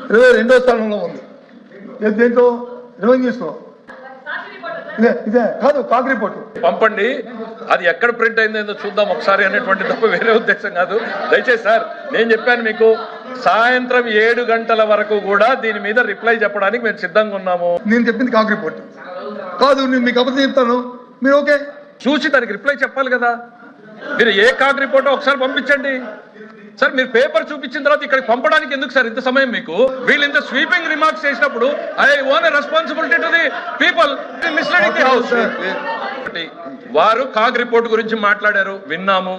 22వ స్థానంలో ఉంది. దేంట్లో రెవెన్యూస్లో ఇదే కాదు కాగ్ రిపోర్టు పంపండి, అది ఎక్కడ ప్రింట్ అయిందో చూద్దాం ఒకసారి అనేటువంటి తప్ప వేరే ఉద్దేశం కాదు. దయచేసి సార్, నేను చెప్పాను మీకు సాయంత్రం 7 గంటల వరకు కూడా దీని మీద రిప్లై చెప్పడానికి మేము సిద్ధంగా ఉన్నాము. నేను చెప్పింది కాగ్ రిపోర్ట్ కాదు, నేను మీకు అబద్ధం చెప్తాను, మీరు ఓకే చూసి దానికి రిప్లై చెప్పాలి కదా. మీరు ఏ కాగ్ రిపోర్టో ఒకసారి పంపించండి సార్. మీరు పేపర్ చూపించిన తర్వాత ఇక్కడికి పంపడానికి ఎందుకు సార్ ఇంత సమయం మీకు? వీళ్ళు ఇంత స్వీపింగ్ రిమార్క్స్ చేసినప్పుడు I own responsibility to the people misleading the house. వారు కాగ్ రిపోర్ట్ గురించి మాట్లాడారు, విన్నాము.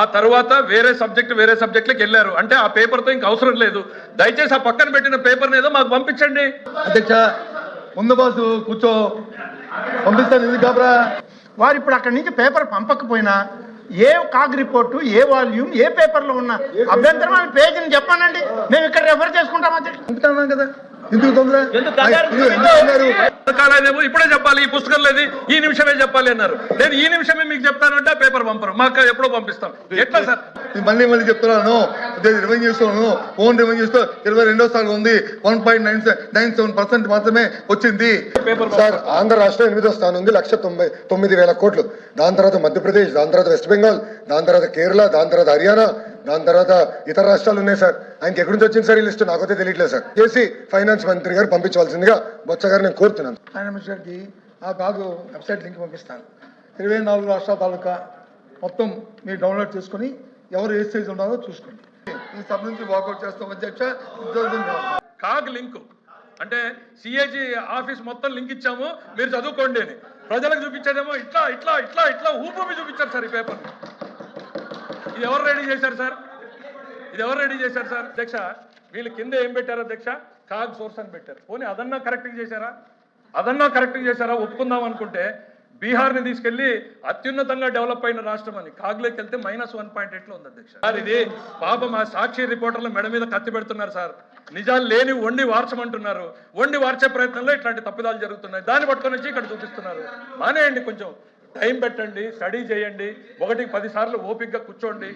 ఆ తర్వాత వేరే సబ్జెక్టులకు వెళ్ళారు. అంటే ఆ పేపర్తో ఇంక అవసరం లేదు. దయచేసి ఆ పక్కన పెట్టిన పేపర్ ఏదో మాకు పంపించండి. అధ్యక్ష ముందు బాసు కూర్చో, పంపిస్తాను ఎందుకు కాబరా. వారు ఇప్పుడు అక్కడి నుంచి paper పంపకపోయినా A CAG report, a volume, ఏ పేపర్లో ఉన్న అభ్యంతరం అని పేజీని చెప్పానండి, మేము ఇక్కడ రెఫర్ చేసుకుంటాం పంపుతున్నాం కదా. ఎందుకు తొందర? ఇప్పుడే చెప్పాలి, ఈ పుస్తకం లేదు, ఈ నిమిషమే చెప్పాలి అన్నారు. నేను ఈ నిమిషమే మీకు చెప్తాను అంటే పేపర్ పంపరు, మాకు ఎప్పుడో పంపిస్తాం. ఎట్లా సార్? మళ్ళీ చెప్తున్నాను, రెవెన్యూస్ ఓన్ రెవెన్యూస్ తో 22వ స్థానం ఉంది. 1.97% మాత్రమే వచ్చింది. సార్ ఆంధ్ర రాష్ట్రం 8వ స్థానం ఉంది, 1,99,000 కోట్లు. దాని తర్వాత మధ్యప్రదేశ్, దాని తర్వాత వెస్ట్ బెంగాల్, దాని తర్వాత కేరళ, దాని తర్వాత హర్యానా, దాని తర్వాత ఇతర రాష్ట్రాలు ఉన్నాయి సార్. ఆయనకి ఎక్కడి నుంచి వచ్చింది సార్ ఈ లిస్టు నాకైతే తెలియట్లేదు సార్. చేసి ఫైనాన్స్ మంత్రి గారు పంపించవలసిందిగా బొత్స గారు నేను కోరుతున్నాను. ఫైనాన్స్ గారికి ఆ కాగు వెబ్సైట్ లింక్ పంపిస్తాను. 24 రాష్ట్రాల తాలూకా మొత్తం మీరు డౌన్లోడ్ చేసుకుని ఎవరు ఏ స్టేజ్ ఉన్నారో చూసుకోండి. ఈ సభ నుంచి వాకౌట్ చేస్తాం అధ్యక్ష. కాగ్ లింక్ అంటే సిఏజీ ఆఫీస్ మొత్తం లింక్ ఇచ్చాము, మీరు చదువుకోండి అని ప్రజలకు చూపించేదేమో ఇట్లా ఇట్లా ఇట్లా ఇట్లా ఊపి చూపించారు సార్ ఈ పేపర్. ఇది ఎవరు రెడీ చేశారు సార్? అధ్యక్ష వీళ్ళు కింద ఏం పెట్టారు అధ్యక్ష? కాగ్ సోర్స్ అని పెట్టారు. పోనీ అదన్నా కరెక్ట్గా చేశారా? ఒప్పుకుందాం అనుకుంటే బీహార్ని తీసుకెళ్లి అత్యున్నతంగా డెవలప్ అయిన రాష్ట్రం అని కాగ్లోకి వెళ్తే -1.8 ఉంది అధ్యక్ష. సార్ ఇది పాపం ఆ సాక్షి రిపోర్టర్ల మెడ మీద కత్తి పెడుతున్నారు సార్. నిజాలు లేని వండి వార్చమంటున్నారు. వండి వార్చే ప్రయత్నంలో ఇట్లాంటి తప్పిదాలు జరుగుతున్నాయి. దాన్ని పట్టుకొని వచ్చి ఇక్కడ చూపిస్తున్నారు. మానేయండి, కొంచెం టైం పెట్టండి, స్టడీ చేయండి, 1కి 10 సార్లు ఓపికగా కూర్చోండి.